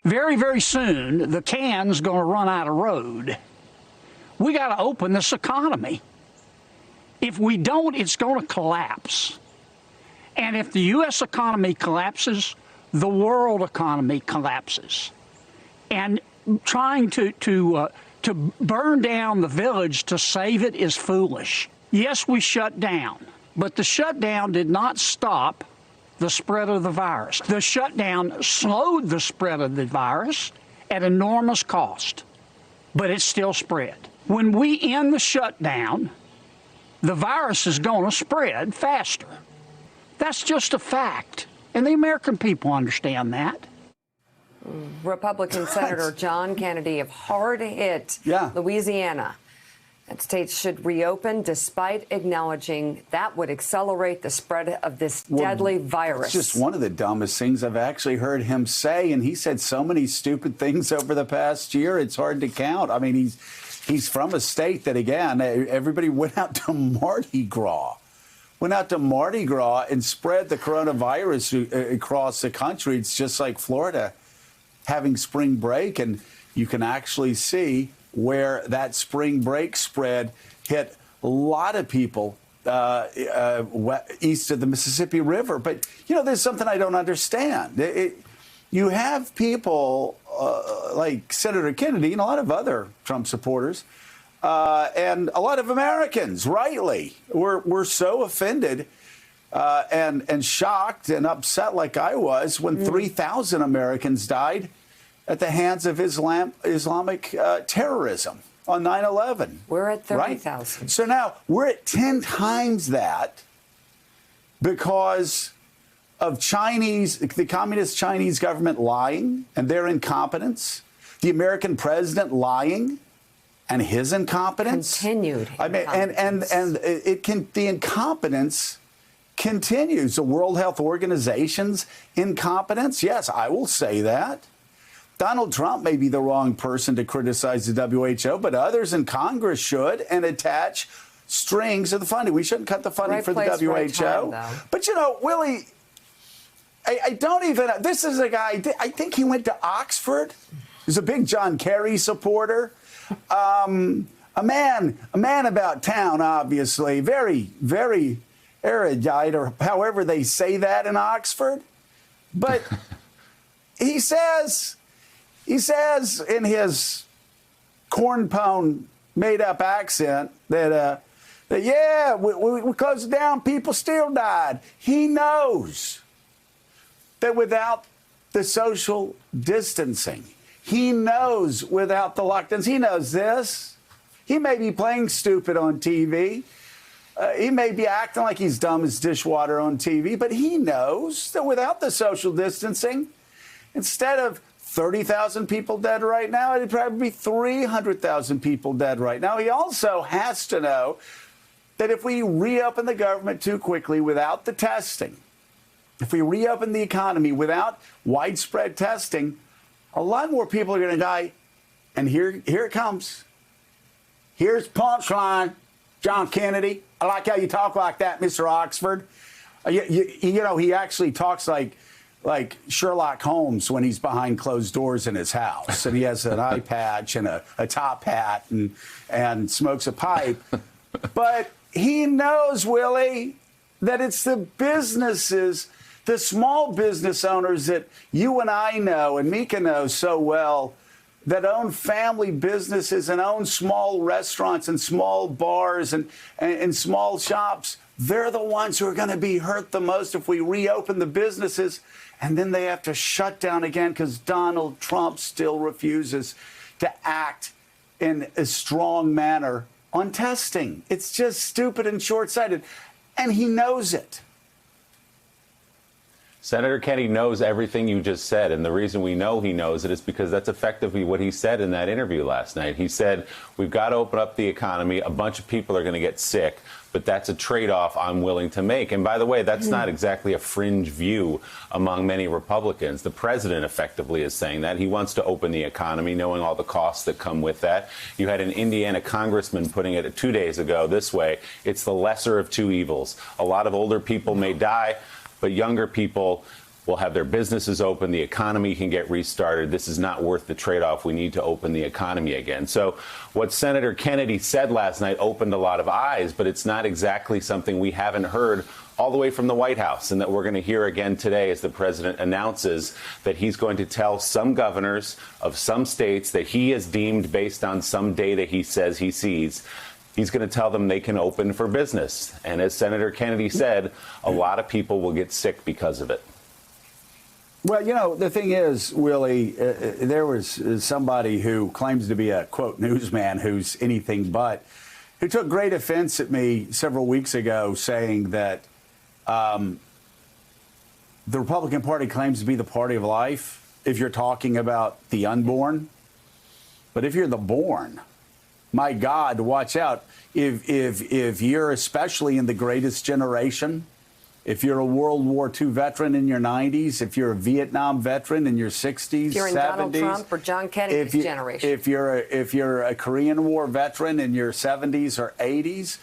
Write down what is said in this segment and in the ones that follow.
Very, very soon, the can's going to run out of road. We got to open this economy. If we don't, it's going to collapse. And if the U.S. economy collapses, the world economy collapses. And trying to burn down the village to save it is foolish. Yes, we shut down, but the shutdown did not stop the spread of the virus. The shutdown slowed the spread of the virus at enormous cost, but it still spread. When we end the shutdown, the virus is going to spread faster. That's just a fact, and the American people understand that. Republican Senator John Kennedy of hard-hit Louisiana. That states should reopen despite acknowledging that would accelerate the spread of this deadly virus. It's just one of the dumbest things I've actually heard him say, and he said so many stupid things over the past year, it's hard to count. I mean, he's from a state that, again, everybody went out to Mardi Gras. Went out to Mardi Gras and spread the coronavirus across the country. It's just like Florida having spring break, and you can actually see where that spring break spread hit a lot of people east of the Mississippi River. But, you know, there's something I don't understand. You have people like Senator Kennedy and a lot of other Trump supporters and a lot of Americans, rightly, were so offended and shocked and upset like I was when 3,000 Americans died at the hands of Islamic terrorism on 9/11. We're at 30,000. Right? So now we're at 10 times that because of the communist Chinese government lying and their incompetence, the American president lying and his incompetence. Continued. I mean, and the incompetence continues. The World Health Organization's incompetence. Yes, I will say that. Donald Trump may be the wrong person to criticize the WHO, but others in Congress should and attach strings to the funding. We shouldn't cut the funding for the WHO. Right time, but, you know, Willie, I don't even, this is a guy, I think he went to Oxford. He's a big John Kerry supporter. A man about town, obviously, very, very erudite, or however they say that in Oxford. But he says in his cornpone made-up accent that yeah, we closed it down, people still died. He knows that without the social distancing, he knows without the lockdowns, he knows this. He may be playing stupid on TV. He may be acting like he's dumb as dishwater on TV, but he knows that without the social distancing, instead of 30,000 people dead right now, it'd probably be 300,000 people dead right now. He also has to know that if we reopen the government too quickly without the testing, if we reopen the economy without widespread testing, a lot more people are going to die. And here it comes. Here's punchline, John Kennedy. I like how you talk like that, Mr. Oxford. You know, he actually talks like Sherlock Holmes when he's behind closed doors in his house, and he has an eye patch and a top hat and smokes a pipe. But he knows, Willie, that it's the businesses, the small business owners that you and I know and Mika knows so well, that own family businesses and own small restaurants and small bars and small shops. They're the ones who are going to be hurt the most if we reopen the businesses, and then they have to shut down again because Donald Trump still refuses to act in a strong manner on testing. It's just stupid and short-sighted, and he knows it. Senator Kennedy knows everything you just said, and the reason we know he knows it is because that's effectively what he said in that interview last night. He said, we've got to open up the economy. A bunch of people are going to get sick, but that's a trade-off I'm willing to make. And by the way, that's not exactly a fringe view among many Republicans. The president effectively is saying that. He wants to open the economy, knowing all the costs that come with that. You had an Indiana congressman putting it 2 days ago this way. It's the lesser of two evils. A lot of older people may die, but younger people will have their businesses open, the economy can get restarted. This is not worth the trade-off. We need to open the economy again. So what Senator Kennedy said last night opened a lot of eyes, but it's not exactly something we haven't heard all the way from the White House, and that we're going to hear again today as the president announces that he's going to tell some governors of some states that he has deemed based on some data he says he sees, he's going to tell them they can open for business. And as Senator Kennedy said, a lot of people will get sick because of it. Well, you know, the thing is, Willie, there was somebody who claims to be a, quote, newsman who's anything but, who took great offense at me several weeks ago saying that the Republican Party claims to be the party of life if you're talking about the unborn. But if you're the born, my God, watch out. If you're especially in the greatest generation, if you're a World War II veteran in your 90s, if you're a Vietnam veteran in your 60s, if you're in 70s, Donald Trump or John Kennedy's generation, if you're a Korean War veteran in your 70s or 80s,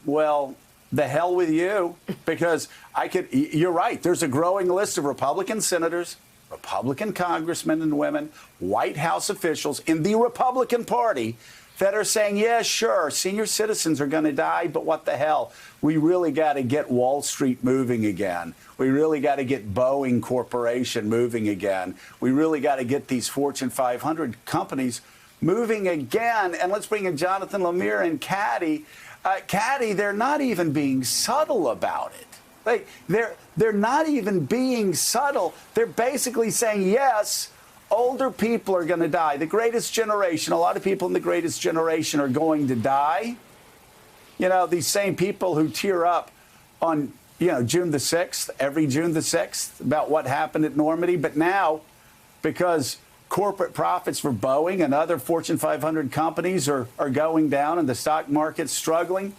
well, the hell with you, because you're right. There's a growing list of Republican senators, Republican congressmen and women, White House officials in the Republican Party that are saying, yeah, sure, senior citizens are going to die, but what the hell? We really got to get Wall Street moving again. We really got to get Boeing Corporation moving again. We really got to get these Fortune 500 companies moving again. And let's bring in Jonathan Lemire and Caddy. Caddy, they're not even being subtle about it. They're not even being subtle. They're basically saying, yes, older people are going to die. The greatest generation, a lot of people in the greatest generation are going to die. You know, these same people who tear up on, June the 6th, every June the 6th, about what happened at Normandy. But now, because corporate profits for Boeing and other Fortune 500 companies are going down and the stock market's struggling,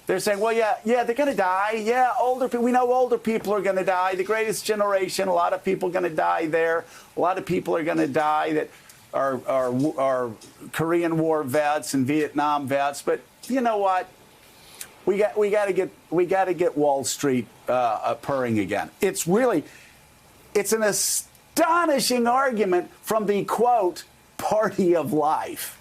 they're saying, well, yeah, they're going to die. Yeah, older people. We know older people are going to die. The greatest generation, a lot of people are going to die there. A lot of people are going to die that are Korean War vets and Vietnam vets. But you know what? We got to get Wall Street purring again. It's an astonishing argument from the, quote, party of life.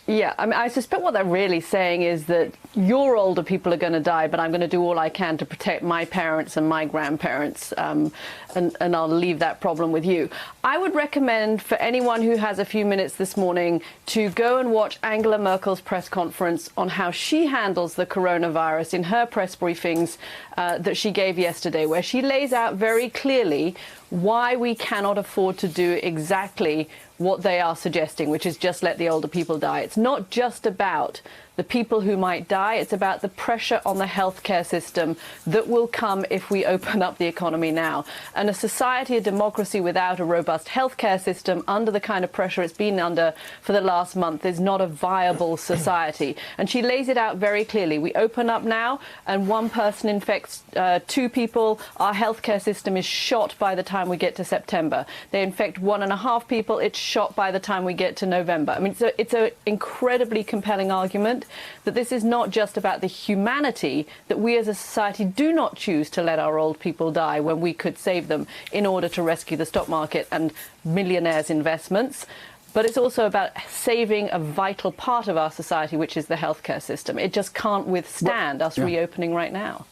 Yeah, I mean, I suspect what they're really saying is that your older people are going to die, but I'm going to do all I can to protect my parents and my grandparents, and I'll leave that problem with you. I would recommend for anyone who has a few minutes this morning to go and watch Angela Merkel's press conference on how she handles the coronavirus in her press briefings that she gave yesterday, where she lays out very clearly why we cannot afford to do exactly what they are suggesting, which is just let the older people die. It's not just about the people who might die. It's about the pressure on the healthcare system that will come if we open up the economy now. And a society, a democracy without a robust healthcare system under the kind of pressure it's been under for the last month is not a viable society. And she lays it out very clearly. We open up now and one person infects 2 people. Our healthcare system is shot by the time we get to September. They infect 1.5 people. It's shot by the time we get to November. I mean, it's an incredibly compelling argument that this is not just about the humanity, that we as a society do not choose to let our old people die when we could save them in order to rescue the stock market and millionaires' investments. But it's also about saving a vital part of our society, which is the healthcare system. It just can't withstand us reopening right now.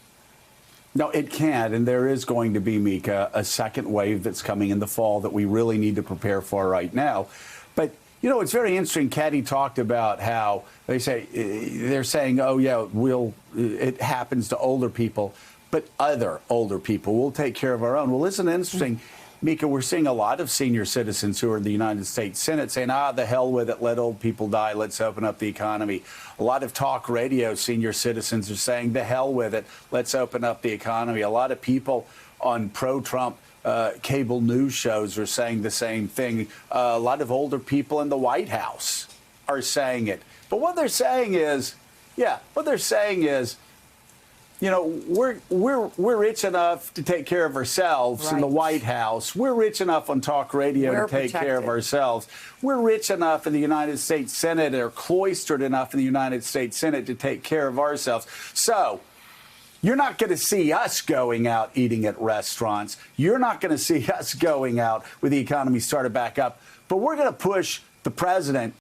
No, it can't. And there is going to be, Mika, a second wave that's coming in the fall that we really need to prepare for right now. But, it's very interesting. Caddy talked about how they're saying, oh, yeah, it happens to older people, but other older people, we'll take care of our own. Well, isn't it interesting? Mika, we're seeing a lot of senior citizens who are in the United States Senate saying, the hell with it, let old people die, let's open up the economy. A lot of talk radio senior citizens are saying, the hell with it, let's open up the economy. A lot of people on pro-Trump cable news shows are saying the same thing. A lot of older people in the White House are saying it. But what they're saying is, we're rich enough to take care of ourselves in the White House. We're rich enough on talk radio to take care of ourselves. We're rich enough in the United States Senate, or cloistered enough in the United States Senate to take care of ourselves. So You're not going to see us going out eating at restaurants. You're not going to see us going out with the economy started back up. But we're going to push the president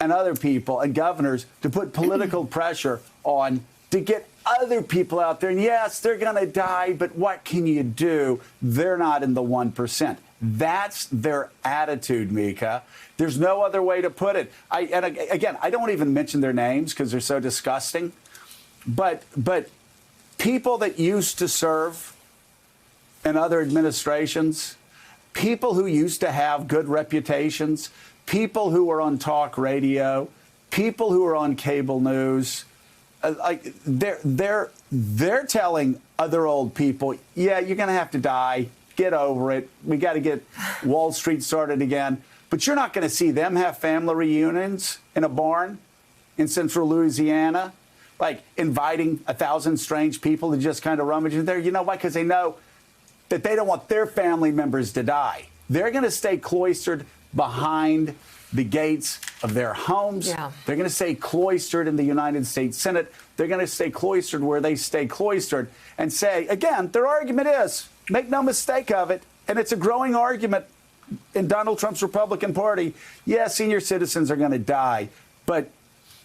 and other people and governors to put political pressure on to get other people out there. And yes, they're going to die, but what can you do? They're not in the 1%. That's their attitude, Mika. There's no other way to put it. Again, I don't even mention their names because they're so disgusting. But people that used to serve in other administrations, people who used to have good reputations, people who were on talk radio, people who were on cable news, they're telling other old people, yeah, you're going to have to die. Get over it. We got to get Wall Street started again. But you're not going to see them have family reunions in a barn in central Louisiana, like inviting 1,000 strange people to just kind of rummage in there. You know why? Because they know that they don't want their family members to die. They're going to stay cloistered behind the gates of their homes. Yeah. They're going to stay cloistered in the United States Senate. They're going to stay cloistered where they stay cloistered and say, again, their argument is, make no mistake of it, and it's a growing argument in Donald Trump's Republican Party, yeah, senior citizens are going to die. But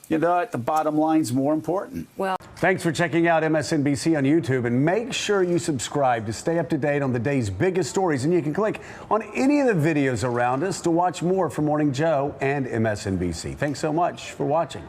you know what? The bottom line's more important. Well, thanks for checking out MSNBC on YouTube, and make sure you subscribe to stay up to date on the day's biggest stories. And you can click on any of the videos around us to watch more from Morning Joe and MSNBC. Thanks so much for watching.